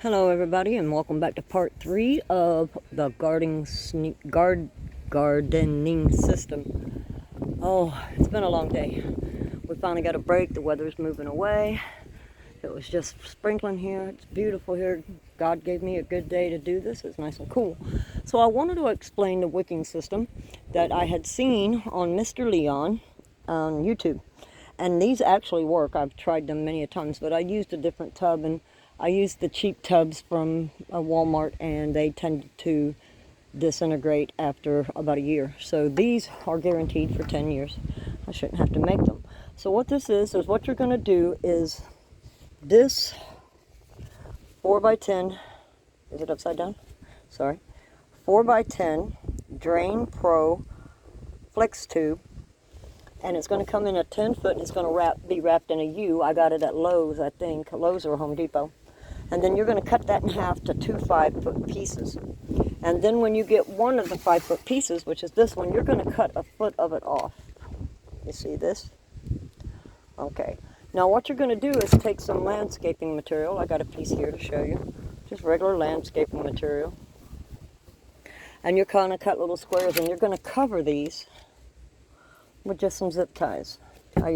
Hello everybody, and welcome back to part 3 of the gardening system. Oh, it's been a long day. We finally got a break. The weather's moving away. It was just sprinkling here. It's beautiful here. God gave me a good day to do this. It's nice and cool. So I wanted to explain the wicking system that I had seen on Mr. Leon on YouTube. And these actually work. I've tried them many a times, but I used a different tub, and I used the cheap tubs from Walmart, and they tend to disintegrate after about a year. So these are guaranteed for 10 years. I shouldn't have to make them. So what this is what you're going to do is this 4x10, is it upside down? Sorry. 4x10 Drain Pro Flex Tube. And it's going to come in a 10 foot, and it's going to be wrapped in a U. I got it at Lowe's, I think. Lowe's or Home Depot. And then you're going to cut that in half to 2 5-foot pieces. And then when you get one of the 5-foot pieces, which is this one, you're going to cut a foot of it off. You see this? Okay. Now what you're going to do is take some landscaping material. I got a piece here to show you. Just regular landscaping material. And you're going to cut little squares, and you're going to cover these with just some zip ties. I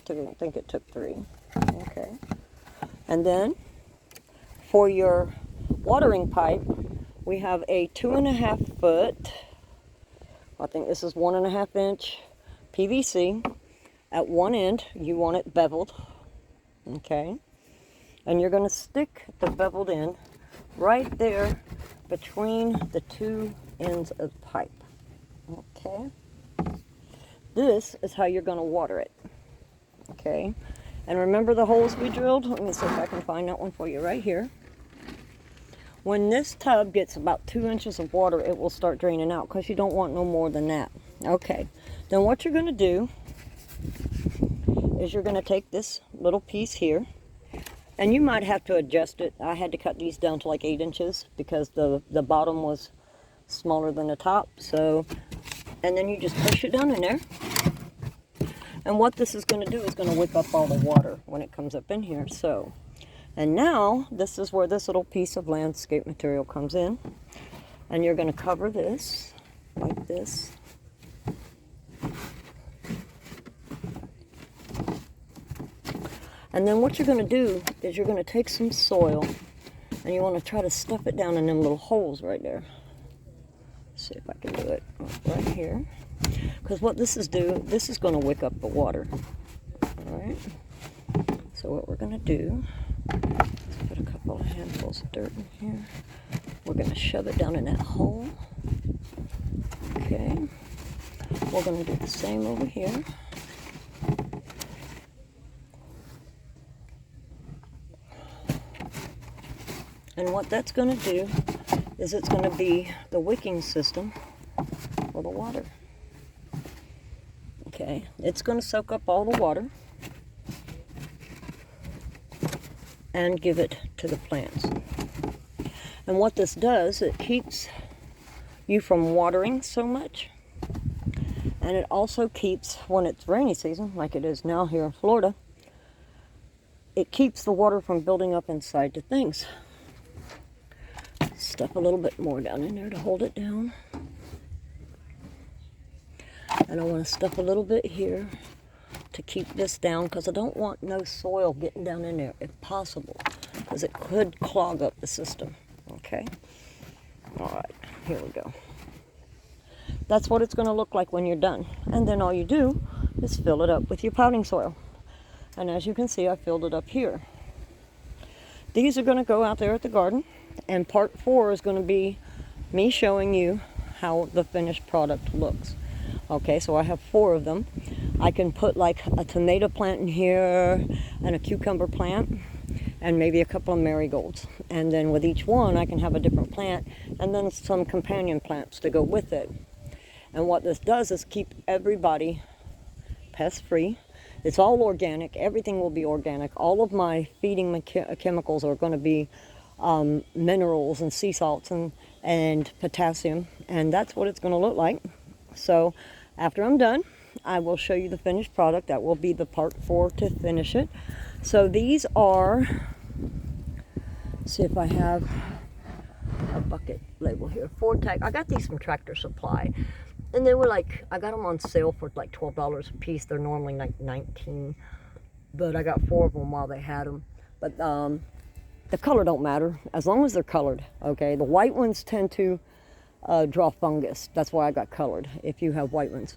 think it took 3. Okay. And then for your watering pipe, we have a 2.5 foot, I think this is 1.5 inch PVC. At one end, you want it beveled. Okay. And you're going to stick the beveled end right there between the 2 ends of the pipe. Okay. This is how you're going to water it. Okay. And remember the holes we drilled? Let me see if I can find that one for you right here. When this tub gets about 2 inches of water, it will start draining out because you don't want no more than that. Okay. Then what you're going to do is you're going to take this little piece here, and you might have to adjust it. I had to cut these down to like 8 inches because the bottom was smaller than the top. So, and then you just push it down in there. And what this is going to do is going to wick up all the water when it comes up in here. So, and now this is where this little piece of landscape material comes in. And you're going to cover this like this. And then what you're going to do is you're going to take some soil, and you want to try to stuff it down in them little holes right there. Let's see if I can do it right here. Because what this is going to wick up the water. Alright. So what we're going to do is put a couple of handfuls of dirt in here. We're going to shove it down in that hole. Okay. We're going to do the same over here. And what that's going to do is it's going to be the wicking system for the water. Okay, it's going to soak up all the water and give it to the plants. And what this does, it keeps you from watering so much. And it also keeps, when it's rainy season, like it is now here in Florida, it keeps the water from building up inside the things. Stuff a little bit more down in there to hold it down. And I want to stuff a little bit here to keep this down, because I don't want no soil getting down in there if possible, because it could clog up the system. Okay? Alright, here we go. That's what it's going to look like when you're done. And then all you do is fill it up with your potting soil. And as you can see, I filled it up here. These are going to go out there at the garden. And part 4 is going to be me showing you how the finished product looks. Okay, so I have 4 of them. I can put like a tomato plant in here, and a cucumber plant, and maybe a couple of marigolds. And then with each one, I can have a different plant, and then some companion plants to go with it. And what this does is keep everybody pest-free. It's all organic. Everything will be organic. All of my feeding chemicals are going to be minerals and sea salts and potassium, and that's what it's going to look like. So after I'm done, I will show you the finished product. That will be the part 4 to finish it. So these are See if I have a bucket label here. 4 tag. I got these from Tractor Supply, and they were like, I got them on sale for like $12 a piece. They're normally like 19, but I got 4 of them while they had them. But the color don't matter as long as they're colored. Okay, the white ones tend to draw fungus. That's why I got colored. If you have white ones,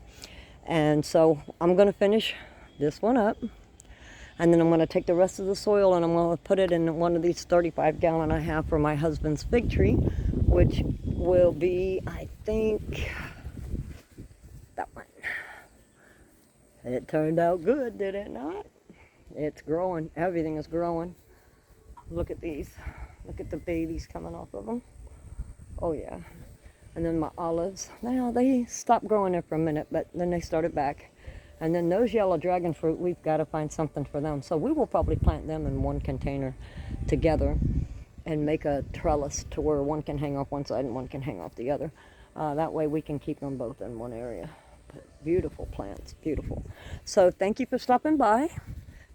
and so I'm gonna finish this one up. And then I'm going to take the rest of the soil and I'm going to put it in one of these 35-gallon I have for my husband's fig tree, which will be, I think, that one. It turned out good, did it not? It's growing. Everything is growing. Look at these. Look at the babies coming off of them. Oh, yeah. And then my olives. Now, they stopped growing there for a minute, but then they started back. And then those yellow dragon fruit, we've got to find something for them. So we will probably plant them in one container together and make a trellis to where one can hang off one side and one can hang off the other. That way we can keep them both in one area. But beautiful plants, beautiful. So thank you for stopping by.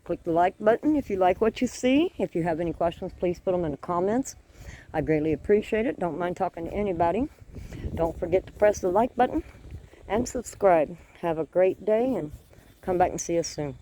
Click the like button if you like what you see. If you have any questions, please put them in the comments. I greatly appreciate it. Don't mind talking to anybody. Don't forget to press the like button and subscribe. Have a great day and come back and see us soon.